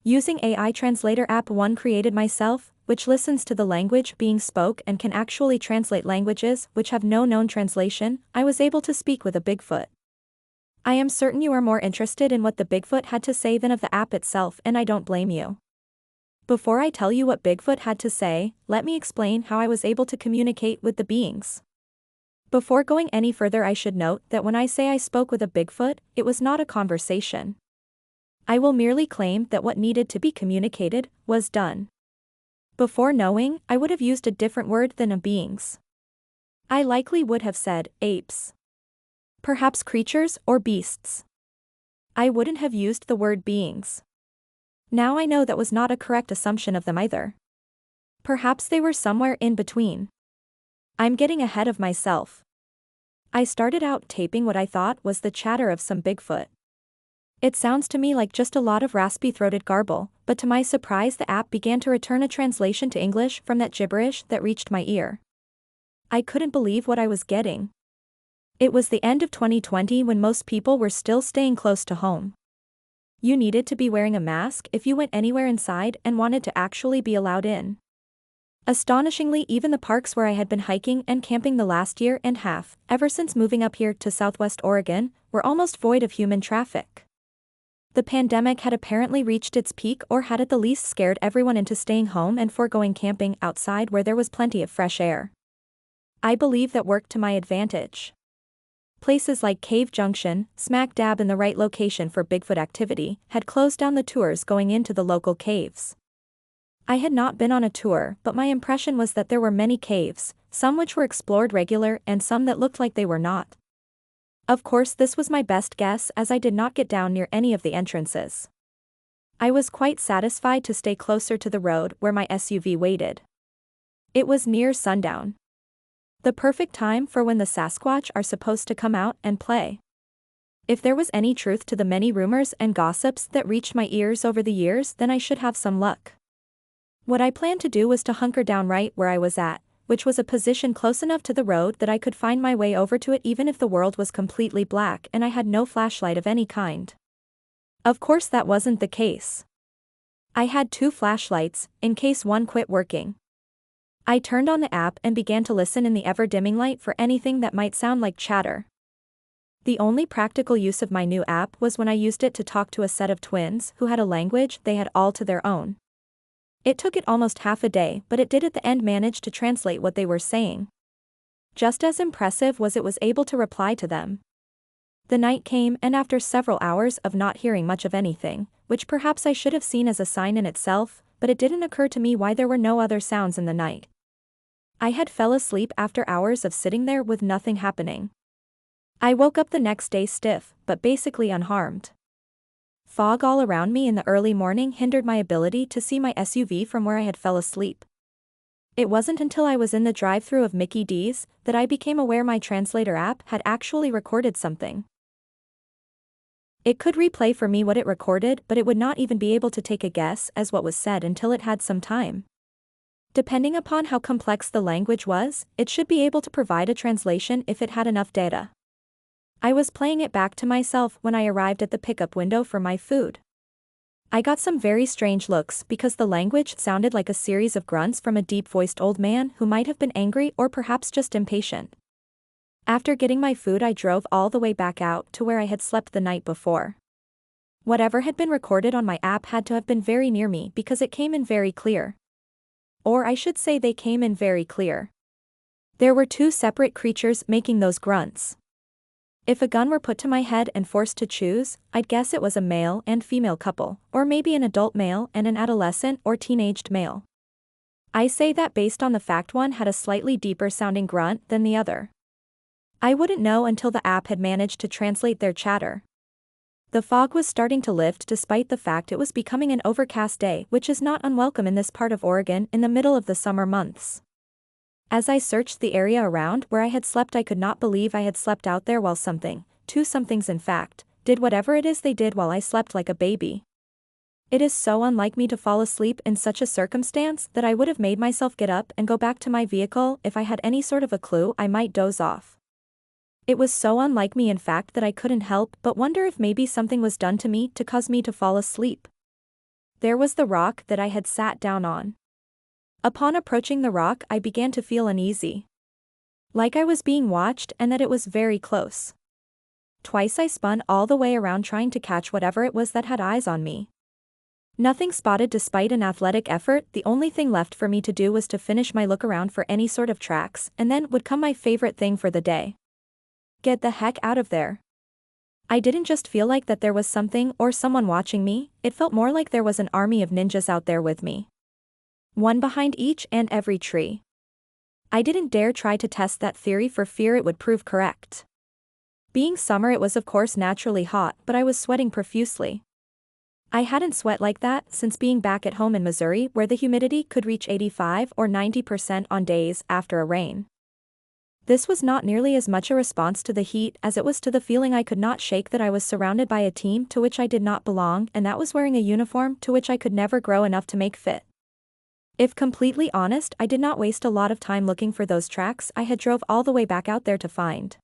Using AI translator app 1 created myself, which listens to the language being spoke and can actually translate languages which have no known translation, I was able to speak with a Bigfoot. I am certain you are more interested in what the Bigfoot had to say than of the app itself, and I don't blame you. Before I tell you what Bigfoot had to say, let me explain how I was able to communicate with the beings. Before going any further, I should note that when I say I spoke with a Bigfoot, it was not a conversation. I will merely claim that what needed to be communicated was done. Before knowing, I would have used a different word than a beings. I likely would have said apes. Perhaps creatures or beasts. I wouldn't have used the word beings. Now I know that was not a correct assumption of them either. Perhaps they were somewhere in between. I'm getting ahead of myself. I started out taping what I thought was the chatter of some Bigfoot. It sounds to me like just a lot of raspy-throated garble, but to my surprise the app began to return a translation to English from that gibberish that reached my ear. I couldn't believe what I was getting. It was the end of 2020 when most people were still staying close to home. You needed to be wearing a mask if you went anywhere inside and wanted to actually be allowed in. Astonishingly, even the parks where I had been hiking and camping the last year and a half, ever since moving up here to Southwest Oregon, were almost void of human traffic. The pandemic had apparently reached its peak, or had at the least scared everyone into staying home and foregoing camping outside where there was plenty of fresh air. I believe that worked to my advantage. Places like Cave Junction, smack dab in the right location for Bigfoot activity, had closed down the tours going into the local caves. I had not been on a tour, but my impression was that there were many caves, some which were explored regular and some that looked like they were not. Of course, this was my best guess as I did not get down near any of the entrances. I was quite satisfied to stay closer to the road where my SUV waited. It was near sundown. The perfect time for when the Sasquatch are supposed to come out and play. If there was any truth to the many rumors and gossips that reached my ears over the years, then I should have some luck. What I planned to do was to hunker down right where I was at, which was a position close enough to the road that I could find my way over to it even if the world was completely black and I had no flashlight of any kind. Of course that wasn't the case. I had 2 flashlights, in case one quit working. I turned on the app and began to listen in the ever-dimming light for anything that might sound like chatter. The only practical use of my new app was when I used it to talk to a set of twins who had a language they had all to their own. It took it almost half a day, but it did at the end manage to translate what they were saying. Just as impressive was it was able to reply to them. The night came, and after several hours of not hearing much of anything, which perhaps I should have seen as a sign in itself, but it didn't occur to me why there were no other sounds in the night. I had fell asleep after hours of sitting there with nothing happening. I woke up the next day stiff, but basically unharmed. Fog all around me in the early morning hindered my ability to see my SUV from where I had fell asleep. It wasn't until I was in the drive-thru of Mickey D's that I became aware my translator app had actually recorded something. It could replay for me what it recorded, but it would not even be able to take a guess as what was said until it had some time. Depending upon how complex the language was, it should be able to provide a translation if it had enough data. I was playing it back to myself when I arrived at the pickup window for my food. I got some very strange looks because the language sounded like a series of grunts from a deep-voiced old man who might have been angry or perhaps just impatient. After getting my food, I drove all the way back out to where I had slept the night before. Whatever had been recorded on my app had to have been very near me because it came in very clear. Or I should say they came in very clear. There were 2 separate creatures making those grunts. If a gun were put to my head and forced to choose, I'd guess it was a male and female couple, or maybe an adult male and an adolescent or teenaged male. I say that based on the fact one had a slightly deeper sounding grunt than the other. I wouldn't know until the app had managed to translate their chatter. The fog was starting to lift despite the fact it was becoming an overcast day, which is not unwelcome in this part of Oregon in the middle of the summer months. As I searched the area around where I had slept, I could not believe I had slept out there while 2 somethings in fact, did whatever it is they did while I slept like a baby. It is so unlike me to fall asleep in such a circumstance that I would have made myself get up and go back to my vehicle if I had any sort of a clue I might doze off. It was so unlike me in fact that I couldn't help but wonder if maybe something was done to me to cause me to fall asleep. There was the rock that I had sat down on. Upon approaching the rock, I began to feel uneasy. Like I was being watched and that it was very close. Twice I spun all the way around trying to catch whatever it was that had eyes on me. Nothing spotted despite an athletic effort. The only thing left for me to do was to finish my look around for any sort of tracks, and then would come my favorite thing for the day. Get the heck out of there. I didn't just feel like that there was something or someone watching me, it felt more like there was an army of ninjas out there with me. One behind each and every tree. I didn't dare try to test that theory for fear it would prove correct. Being summer, it was of course naturally hot, but I was sweating profusely. I hadn't sweat like that since being back at home in Missouri, where the humidity could reach 85 or 90% on days after a rain. This was not nearly as much a response to the heat as it was to the feeling I could not shake that I was surrounded by a team to which I did not belong, and that was wearing a uniform to which I could never grow enough to make fit. If completely honest, I did not waste a lot of time looking for those tracks I had drove all the way back out there to find.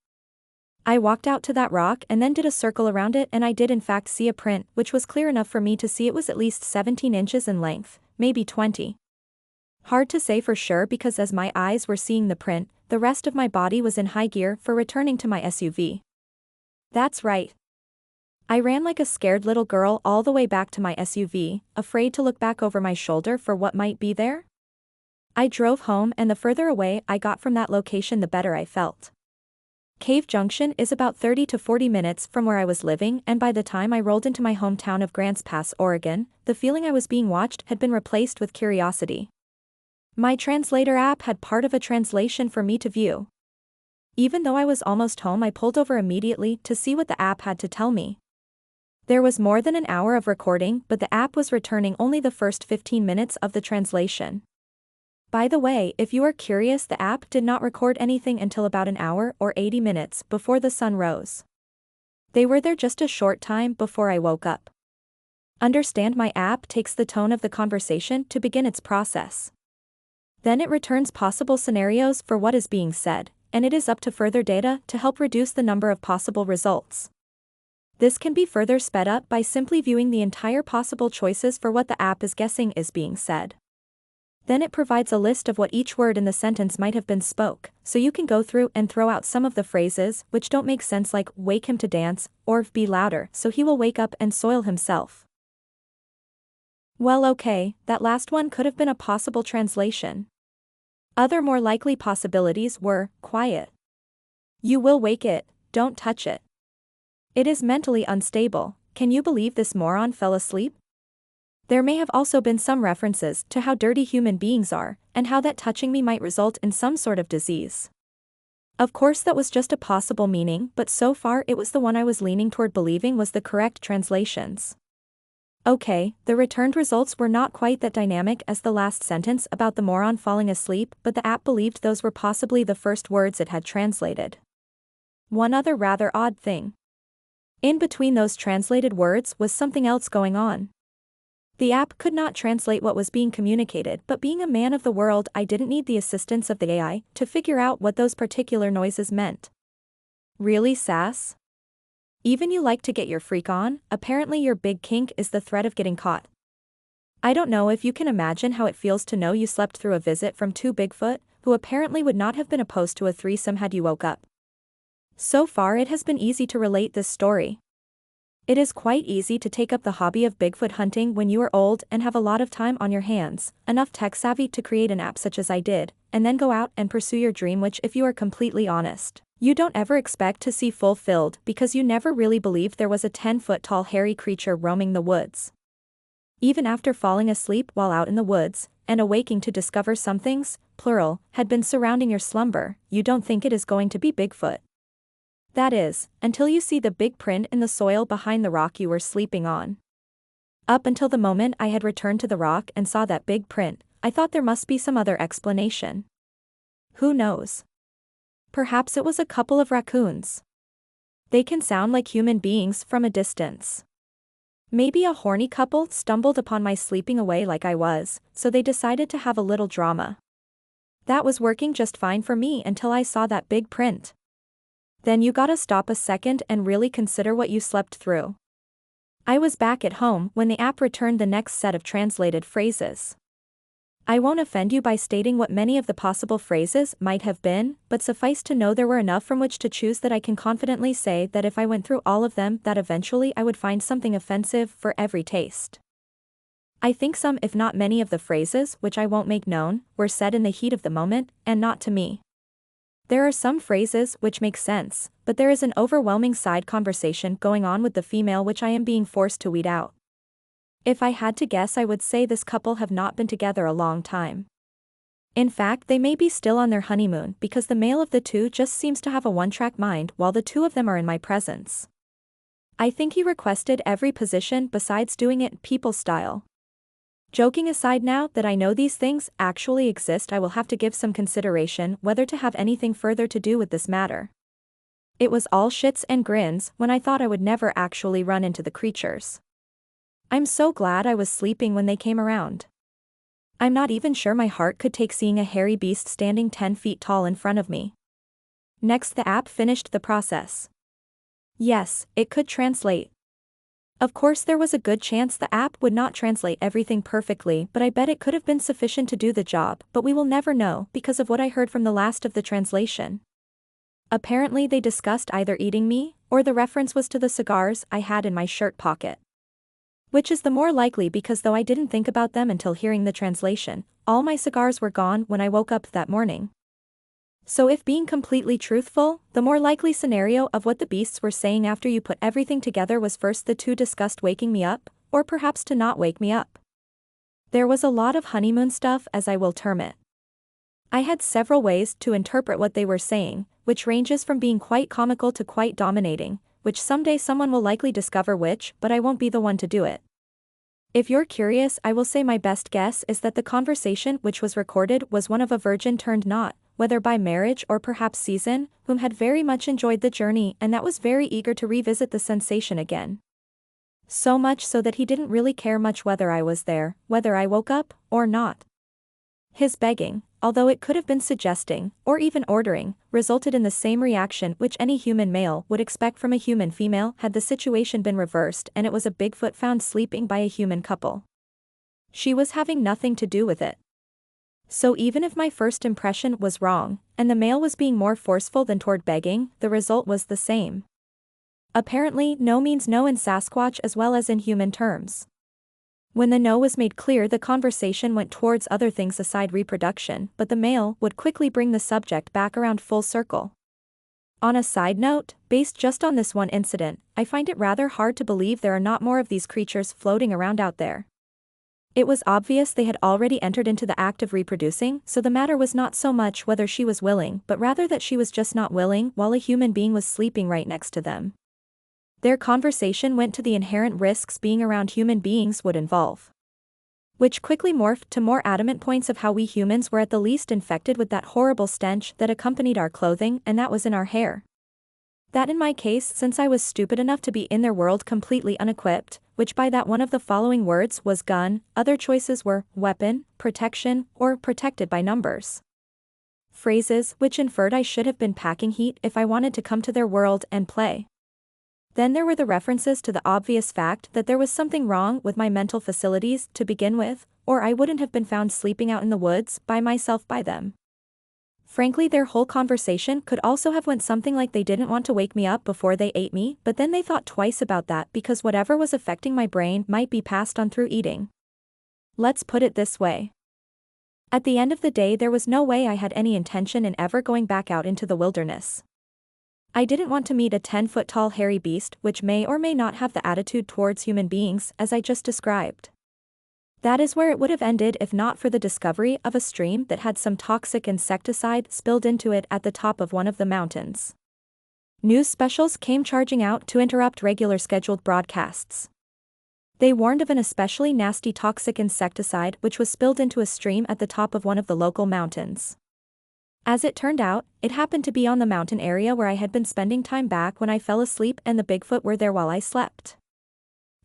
I walked out to that rock and then did a circle around it, and I did in fact see a print, which was clear enough for me to see it was at least 17 inches in length, maybe 20. Hard to say for sure because as my eyes were seeing the print, the rest of my body was in high gear for returning to my SUV. That's right. I ran like a scared little girl all the way back to my SUV, afraid to look back over my shoulder for what might be there. I drove home, and the further away I got from that location the better I felt. Cave Junction is about 30 to 40 minutes from where I was living, and by the time I rolled into my hometown of Grants Pass, Oregon, the feeling I was being watched had been replaced with curiosity. My translator app had part of a translation for me to view. Even though I was almost home, I pulled over immediately to see what the app had to tell me. There was more than an hour of recording, but the app was returning only the first 15 minutes of the translation. By the way, if you are curious, the app did not record anything until about an hour or 80 minutes before the sun rose. They were there just a short time before I woke up. Understand, my app takes the tone of the conversation to begin its process. Then it returns possible scenarios for what is being said, and it is up to further data to help reduce the number of possible results. This can be further sped up by simply viewing the entire possible choices for what the app is guessing is being said. Then it provides a list of what each word in the sentence might have been spoke, so you can go through and throw out some of the phrases which don't make sense, like wake him to dance, or be louder so he will wake up and soil himself. Well, okay, that last one could have been a possible translation. Other more likely possibilities were, quiet. You will wake it, don't touch it. It is mentally unstable, can you believe this moron fell asleep? There may have also been some references to how dirty human beings are, and how that touching me might result in some sort of disease. Of course that was just a possible meaning, but so far it was the one I was leaning toward believing was the correct translations. Okay, the returned results were not quite that dynamic as the last sentence about the moron falling asleep, but the app believed those were possibly the first words it had translated. One other rather odd thing. In between those translated words was something else going on. The app could not translate what was being communicated, but being a man of the world, I didn't need the assistance of the AI to figure out what those particular noises meant. Really, Sass? Even you like to get your freak on? Apparently your big kink is the threat of getting caught. I don't know if you can imagine how it feels to know you slept through a visit from two Bigfoot, who apparently would not have been opposed to a threesome had you woke up. So far it has been easy to relate this story. It is quite easy to take up the hobby of Bigfoot hunting when you are old and have a lot of time on your hands, enough tech savvy to create an app such as I did, and then go out and pursue your dream, which, if you are completely honest, you don't ever expect to see fulfilled because you never really believed there was a 10-foot-tall hairy creature roaming the woods. Even after falling asleep while out in the woods, and awaking to discover some things, plural, had been surrounding your slumber, you don't think it is going to be Bigfoot. That is, until you see the big print in the soil behind the rock you were sleeping on. Up until the moment I had returned to the rock and saw that big print, I thought there must be some other explanation. Who knows? Perhaps it was a couple of raccoons. They can sound like human beings from a distance. Maybe a horny couple stumbled upon my sleeping away like I was, so they decided to have a little drama. That was working just fine for me until I saw that big print. Then you gotta stop a second and really consider what you slept through. I was back at home when the app returned the next set of translated phrases. I won't offend you by stating what many of the possible phrases might have been, but suffice to know there were enough from which to choose that I can confidently say that if I went through all of them that eventually I would find something offensive for every taste. I think some if not many of the phrases, which I won't make known, were said in the heat of the moment, and not to me. There are some phrases which make sense, but there is an overwhelming side conversation going on with the female which I am being forced to weed out. If I had to guess, I would say this couple have not been together a long time. In fact, they may be still on their honeymoon because the male of the two just seems to have a one-track mind while the two of them are in my presence. I think he requested every position besides doing it people style. Joking aside, now that I know these things actually exist, I will have to give some consideration whether to have anything further to do with this matter. It was all shits and grins when I thought I would never actually run into the creatures. I'm so glad I was sleeping when they came around. I'm not even sure my heart could take seeing a hairy beast standing 10 feet tall in front of me. Next, the app finished the process. Yes, it could translate. Of course, there was a good chance the app would not translate everything perfectly, but I bet it could have been sufficient to do the job, but we will never know because of what I heard from the last of the translation. Apparently they discussed either eating me, or the reference was to the cigars I had in my shirt pocket. Which is the more likely because though I didn't think about them until hearing the translation, all my cigars were gone when I woke up that morning. So if being completely truthful, the more likely scenario of what the beasts were saying after you put everything together was first the two discussed waking me up, or perhaps to not wake me up. There was a lot of honeymoon stuff, as I will term it. I had several ways to interpret what they were saying, which ranges from being quite comical to quite dominating, which someday someone will likely discover which, but I won't be the one to do it. If you're curious, I will say my best guess is that the conversation which was recorded was one of a virgin turned not, whether by marriage or perhaps season, whom had very much enjoyed the journey and that was very eager to revisit the sensation again. So much so that he didn't really care much whether I was there, whether I woke up, or not. His begging, although it could have been suggesting, or even ordering, resulted in the same reaction which any human male would expect from a human female had the situation been reversed and it was a Bigfoot found sleeping by a human couple. She was having nothing to do with it. So even if my first impression was wrong, and the male was being more forceful than toward begging, the result was the same. Apparently, no means no in Sasquatch as well as in human terms. When the no was made clear, the conversation went towards other things aside reproduction, but the male would quickly bring the subject back around full circle. On a side note, based just on this one incident, I find it rather hard to believe there are not more of these creatures floating around out there. It was obvious they had already entered into the act of reproducing, so the matter was not so much whether she was willing, but rather that she was just not willing while a human being was sleeping right next to them. Their conversation went to the inherent risks being around human beings would involve, which quickly morphed to more adamant points of how we humans were at the least infected with that horrible stench that accompanied our clothing, and that was in our hair. That in my case, since I was stupid enough to be in their world completely unequipped, which by that one of the following words was gun, other choices were weapon, protection, or protected by numbers. Phrases which inferred I should have been packing heat if I wanted to come to their world and play. Then there were the references to the obvious fact that there was something wrong with my mental facilities to begin with, or I wouldn't have been found sleeping out in the woods by myself by them. Frankly, their whole conversation could also have went something like they didn't want to wake me up before they ate me, but then they thought twice about that because whatever was affecting my brain might be passed on through eating. Let's put it this way. At the end of the day, there was no way I had any intention in ever going back out into the wilderness. I didn't want to meet a 10-foot-tall hairy beast which may or may not have the attitude towards human beings as I just described. That is where it would have ended if not for the discovery of a stream that had some toxic insecticide spilled into it at the top of one of the mountains. News specials came charging out to interrupt regular scheduled broadcasts. They warned of an especially nasty toxic insecticide which was spilled into a stream at the top of one of the local mountains. As it turned out, it happened to be on the mountain area where I had been spending time back when I fell asleep and the Bigfoot were there while I slept.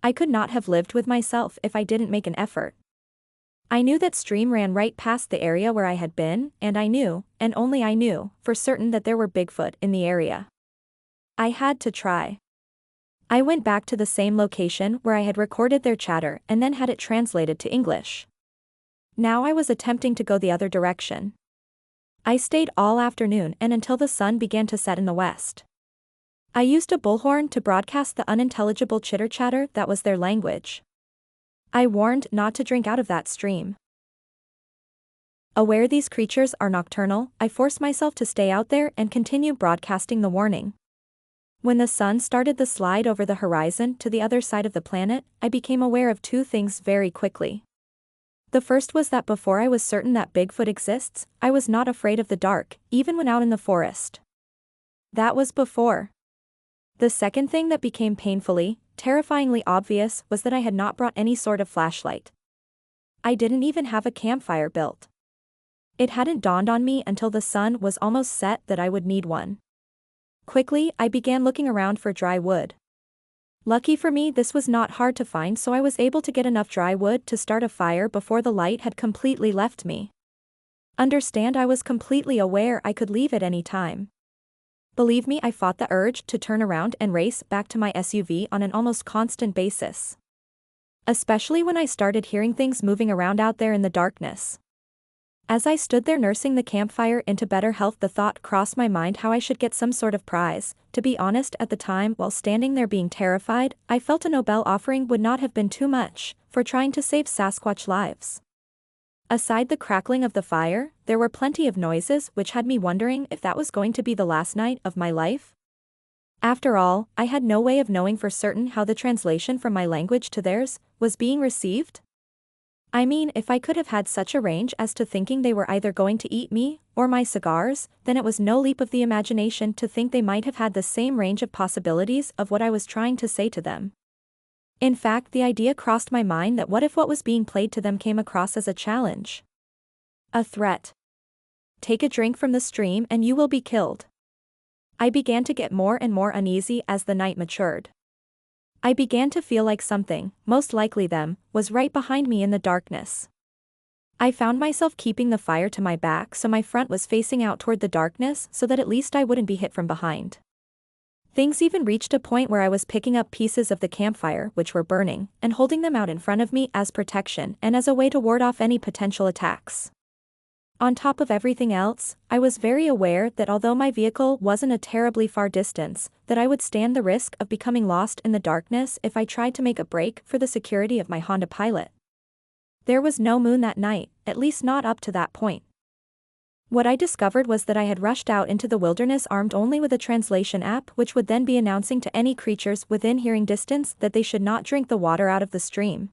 I could not have lived with myself if I didn't make an effort. I knew that stream ran right past the area where I had been, and I knew, and only I knew, for certain that there were Bigfoot in the area. I had to try. I went back to the same location where I had recorded their chatter and then had it translated to English. Now I was attempting to go the other direction. I stayed all afternoon and until the sun began to set in the west. I used a bullhorn to broadcast the unintelligible chitter-chatter that was their language. I warned not to drink out of that stream. Aware these creatures are nocturnal, I forced myself to stay out there and continue broadcasting the warning. When the sun started the slide over the horizon to the other side of the planet, I became aware of two things very quickly. The first was that before I was certain that Bigfoot exists, I was not afraid of the dark, even when out in the forest. That was before. The second thing that became painfully, terrifyingly obvious was that I had not brought any sort of flashlight. I didn't even have a campfire built. It hadn't dawned on me until the sun was almost set that I would need one. Quickly, I began looking around for dry wood. Lucky for me, this was not hard to find, so I was able to get enough dry wood to start a fire before the light had completely left me. Understand, I was completely aware I could leave at any time. Believe me, I fought the urge to turn around and race back to my SUV on an almost constant basis. Especially when I started hearing things moving around out there in the darkness. As I stood there nursing the campfire into better health, the thought crossed my mind how I should get some sort of prize. To be honest, at the time, while standing there being terrified, I felt a Nobel offering would not have been too much for trying to save Sasquatch lives. Aside the crackling of the fire, there were plenty of noises which had me wondering if that was going to be the last night of my life. After all, I had no way of knowing for certain how the translation from my language to theirs was being received. I mean, if I could have had such a range as to thinking they were either going to eat me or my cigars, then it was no leap of the imagination to think they might have had the same range of possibilities of what I was trying to say to them. In fact, the idea crossed my mind that what if what was being played to them came across as a challenge? A threat. Take a drink from the stream and you will be killed. I began to get more and more uneasy as the night matured. I began to feel like something, most likely them, was right behind me in the darkness. I found myself keeping the fire to my back so my front was facing out toward the darkness so that at least I wouldn't be hit from behind. Things even reached a point where I was picking up pieces of the campfire which were burning and holding them out in front of me as protection and as a way to ward off any potential attacks. On top of everything else, I was very aware that although my vehicle wasn't a terribly far distance, that I would stand the risk of becoming lost in the darkness if I tried to make a break for the security of my Honda Pilot. There was no moon that night, at least not up to that point. What I discovered was that I had rushed out into the wilderness armed only with a translation app which would then be announcing to any creatures within hearing distance that they should not drink the water out of the stream.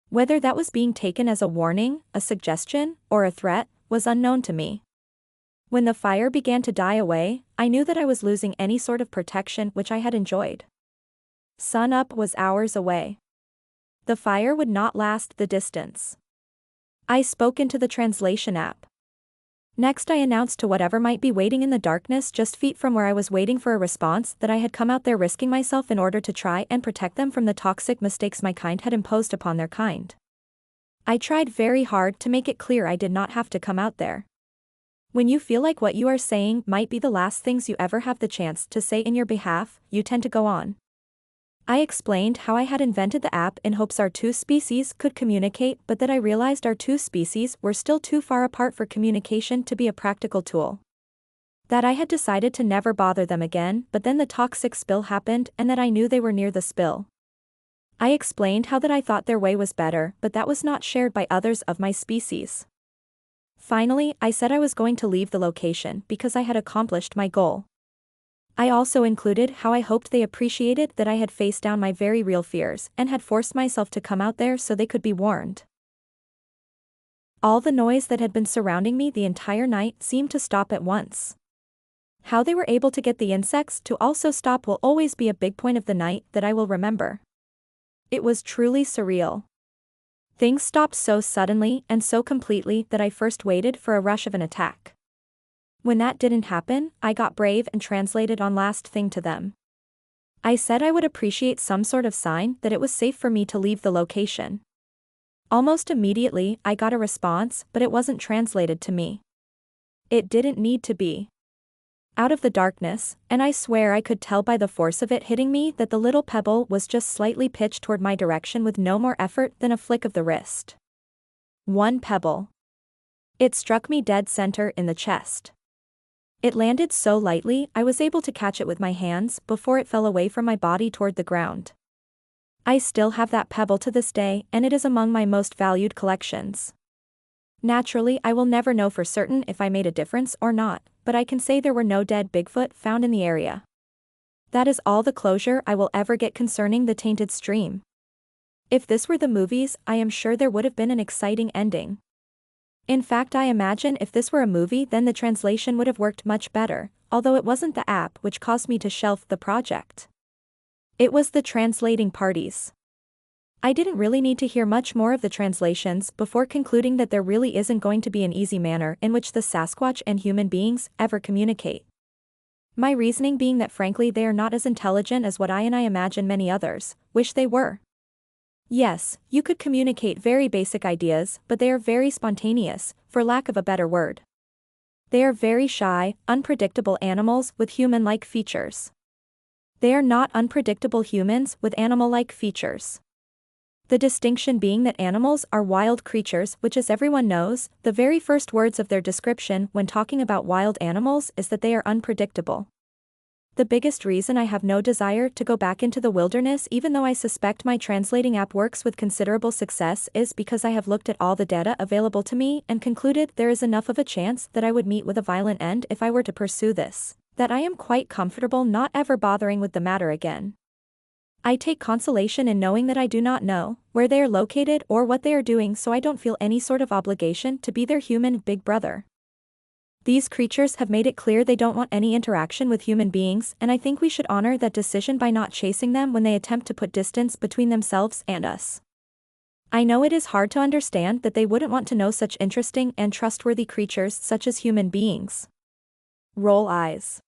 Whether that was being taken as a warning, a suggestion, or a threat, was unknown to me. When the fire began to die away, I knew that I was losing any sort of protection which I had enjoyed. Sunup was hours away. The fire would not last the distance. I spoke into the translation app. Next I announced to whatever might be waiting in the darkness just feet from where I was waiting for a response that I had come out there risking myself in order to try and protect them from the toxic mistakes my kind had imposed upon their kind. I tried very hard to make it clear I did not have to come out there. When you feel like what you are saying might be the last things you ever have the chance to say in your behalf, you tend to go on. I explained how I had invented the app in hopes our two species could communicate, but that I realized our two species were still too far apart for communication to be a practical tool. That I had decided to never bother them again, but then the toxic spill happened and that I knew they were near the spill. I explained how that I thought their way was better, but that was not shared by others of my species. Finally, I said I was going to leave the location because I had accomplished my goal. I also included how I hoped they appreciated that I had faced down my very real fears and had forced myself to come out there so they could be warned. All the noise that had been surrounding me the entire night seemed to stop at once. How they were able to get the insects to also stop will always be a big point of the night that I will remember. It was truly surreal. Things stopped so suddenly and so completely that I first waited for a rush of an attack. When that didn't happen, I got brave and translated on last thing to them. I said I would appreciate some sort of sign that it was safe for me to leave the location. Almost immediately, I got a response, but it wasn't translated to me. It didn't need to be. out of the darkness, and I swear I could tell by the force of it hitting me that the little pebble was just slightly pitched toward my direction with no more effort than a flick of the wrist. One pebble. It struck me dead center in the chest. It landed so lightly I was able to catch it with my hands before it fell away from my body toward the ground. I still have that pebble to this day, and it is among my most valued collections. Naturally, I will never know for certain if I made a difference or not, but I can say there were no dead Bigfoot found in the area. That is all the closure I will ever get concerning the tainted stream. If this were the movies, I am sure there would have been an exciting ending. In fact, I imagine if this were a movie, then the translation would have worked much better, although it wasn't the app which caused me to shelf the project. It was the translating parties. I didn't really need to hear much more of the translations before concluding that there really isn't going to be an easy manner in which the Sasquatch and human beings ever communicate. My reasoning being that frankly they are not as intelligent as what I imagine many others wish they were. Yes, you could communicate very basic ideas, but they are very spontaneous, for lack of a better word. They are very shy, unpredictable animals with human-like features. They are not unpredictable humans with animal-like features. The distinction being that animals are wild creatures, which, as everyone knows, the very first words of their description when talking about wild animals is that they are unpredictable. The biggest reason I have no desire to go back into the wilderness, even though I suspect my translating app works with considerable success, is because I have looked at all the data available to me and concluded there is enough of a chance that I would meet with a violent end if I were to pursue this, that I am quite comfortable not ever bothering with the matter again. I take consolation in knowing that I do not know where they are located or what they are doing, so I don't feel any sort of obligation to be their human big brother. These creatures have made it clear they don't want any interaction with human beings, and I think we should honor that decision by not chasing them when they attempt to put distance between themselves and us. I know it is hard to understand that they wouldn't want to know such interesting and trustworthy creatures such as human beings. Roll eyes.